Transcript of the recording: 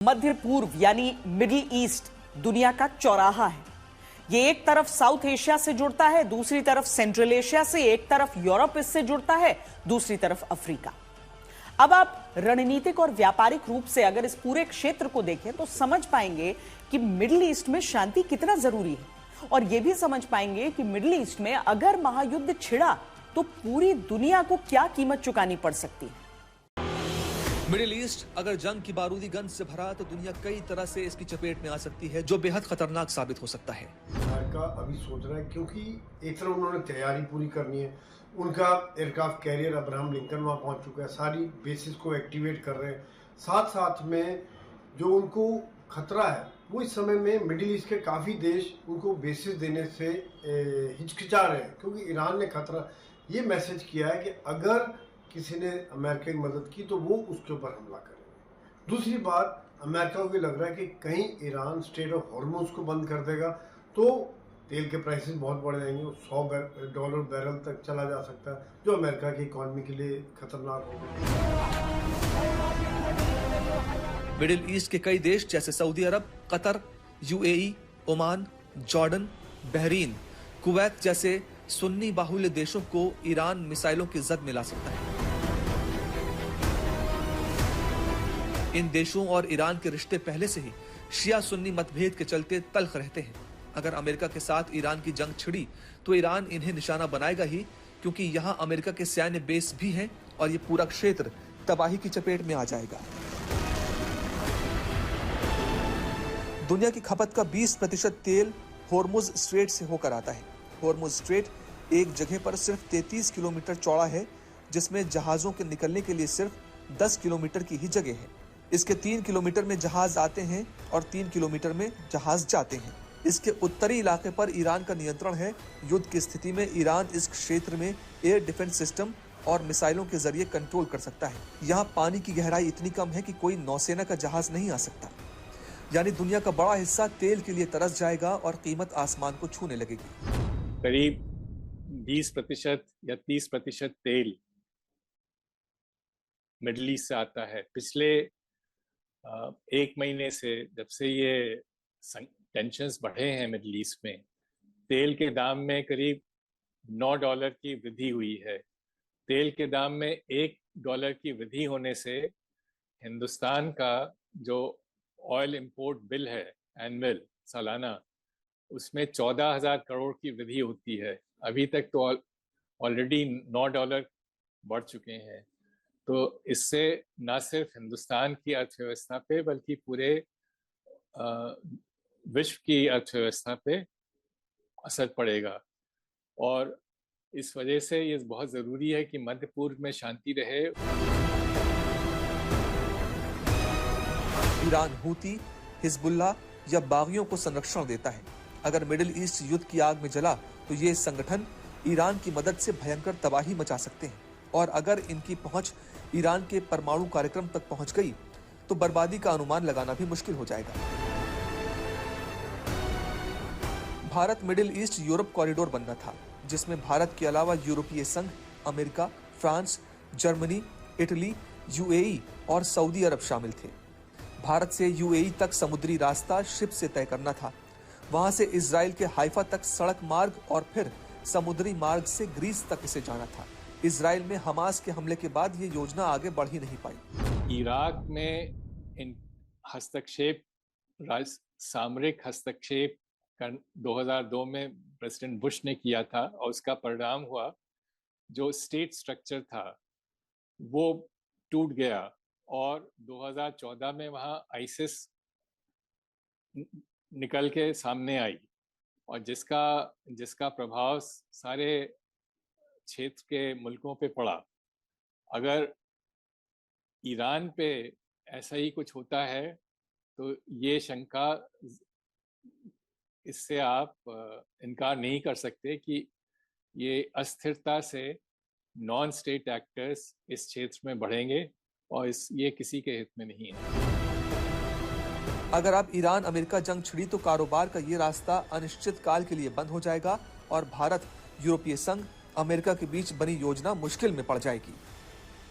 मध्य पूर्व यानी middle east दुनिया का चौराहा है। ये एक तरफ साउथ एशिया से जुड़ता है, दूसरी तरफ सेंट्रल एशिया से, एक तरफ यूरोप इससे जुड़ता है, दूसरी तरफ अफ्रीका। अब आप रणनीतिक और व्यापारिक रूप से अगर इस पूरे क्षेत्र को देखें तो समझ पाएंगे कि मिडिल ईस्ट में शांति कितना जरूरी है, और यह भी समझ पाएंगे कि मिडिल ईस्ट में अगर महायुद्ध छिड़ा तो पूरी दुनिया को क्या कीमत चुकानी पड़ सकती है। मिडिल ईस्ट अगर जंग की बारूदी गन से भरा तो दुनिया कई तरह से इसकी चपेट में आ सकती है, जो बेहद खतरनाक साबित हो सकता है। अमेरिका अभी सोच रहा है, क्योंकि एक तरफ उन्होंने तैयारी पूरी करनी है, उनका एयरक्राफ्ट कैरियर अब्राहम लिंकन वहाँ पहुँच चुका है, सारी बेसिस को एक्टिवेट कर रहे हैं। साथ साथ में जो उनको खतरा है वो इस समय में मिडिल ईस्ट के काफ़ी देश उनको बेसिस देने से हिचकिचा रहे हैं, क्योंकि ईरान ने खतरा ये मैसेज किया है कि अगर किसी ने अमेरिका की मदद की तो वो उसके ऊपर हमला करेंगे। दूसरी बात, अमेरिका को ये लग रहा है कि कहीं ईरान स्ट्रेट ऑफ हॉर्मुज को बंद कर देगा तो तेल के प्राइसेस बहुत बढ़ जाएंगे, $100 बैरल तक चला जा सकता है, जो अमेरिका की इकॉनमी के लिए खतरनाक होगा। मिडिल ईस्ट के कई देश जैसे Saudi Arab, Qatar, UAE, Oman, Jordan, Bahrain, Kuwait जैसे सुन्नी बाहुल्य देशों को ईरान मिसाइलों की जद में ला सकता है। इन देशों और ईरान के रिश्ते पहले से ही शिया सुन्नी मतभेद के चलते तल्ख रहते हैं। अगर अमेरिका के साथ ईरान की जंग छिड़ी तो ईरान इन्हें निशाना बनाएगा ही, क्योंकि यहां अमेरिका के सैन्य बेस भी हैं और ये पूरा क्षेत्र तबाही की चपेट में आ जाएगा। दुनिया की खपत का 20% तेल होर्मुज स्ट्रेट से होकर आता है। होर्मुज स्ट्रेट एक जगह पर सिर्फ 33 किलोमीटर चौड़ा है, जिसमें जहाजों के निकलने के लिए सिर्फ 10 किलोमीटर की ही जगह है। इसके 3 किलोमीटर में जहाज आते हैं और 3 किलोमीटर में जहाज जाते हैं। इसके उत्तरी इलाके पर ईरान का नियंत्रण है। युद्ध की स्थिति में ईरान इस क्षेत्र में एयर डिफेंस सिस्टम और मिसाइलों के जरिए कंट्रोल कर सकता है। यहाँ पानी की गहराई इतनी कम है कि कोई नौसेना का जहाज नहीं आ सकता। यानी दुनिया का बड़ा हिस्सा तेल के लिए तरस जाएगा और कीमत आसमान को छूने लगेगी। करीब 20% या 30% तेल मिडल ईस्ट से आता है। पिछले 1 महीने से जब से ये टेंशन्स बढ़े हैं मिडल ईस्ट में, तेल के दाम में करीब $9 की वृद्धि हुई है। तेल के दाम में $1 की वृद्धि होने से हिंदुस्तान का जो ऑयल इंपोर्ट बिल है एनुअल सालाना, उसमें 14,000 करोड़ की वृद्धि होती है। अभी तक तो ऑलरेडी $9 बढ़ चुके हैं। तो इससे न सिर्फ हिंदुस्तान की अर्थव्यवस्था पे बल्कि पूरे विश्व की अर्थव्यवस्था पे असर पड़ेगा, और इस वजह से ये बहुत ज़रूरी है कि मध्य पूर्व में शांति रहे। ईरान हूती, हिजबुल्लाह या बागियों को संरक्षण देता है। अगर मिडिल ईस्ट युद्ध की आग में जला तो ये संगठन ईरान की मदद से भयंकर तबाही मचा सकते हैं, और अगर इनकी पहुंच ईरान के परमाणु कार्यक्रम तक पहुंच गई तो बर्बादी का अनुमान लगाना भी मुश्किल हो जाएगा। Bharat middle east Europe corridor बनना था, जिसमें भारत के अलावा यूरोपीय संघ, America, France, Germany, Italy, UAE और सऊदी अरब शामिल थे। भारत से यूएई तक समुद्री रास्ता शिप से तय करना था। वहां से इजराइल के हाइफा तक सड़क मार्ग और फिर समुद्री मार्ग से ग्रीस तक इसे जाना था। इजराइल में हमास के हमले के बाद ये योजना आगे बढ़ ही नहीं पाई। इराक में इन हस्तक्षेप, सामरिक हस्तक्षेप 2002 में प्रेसिडेंट बुश ने किया था, और उसका परिणाम हुआ जो स्टेट स्ट्रक्चर था वो टूट गया, और 2014 में वहाँ आईसिस निकल के सामने आई, और जिसका प्रभाव सारे क्षेत्र के मुल्कों पे पड़ा। अगर ईरान पे ऐसा ही कुछ होता है तो ये शंका, इससे आप इनकार नहीं कर सकते कि ये अस्थिरता से नॉन स्टेट एक्टर्स इस क्षेत्र में बढ़ेंगे, और ये किसी के हित में नहीं है। अगर आप ईरान अमेरिका जंग छिड़ी तो कारोबार का ये रास्ता अनिश्चित काल के लिए बंद हो जाएगा और भारत, यूरोपीय संघ, अमेरिका के बीच बनी योजना मुश्किल में पड़ जाएगी।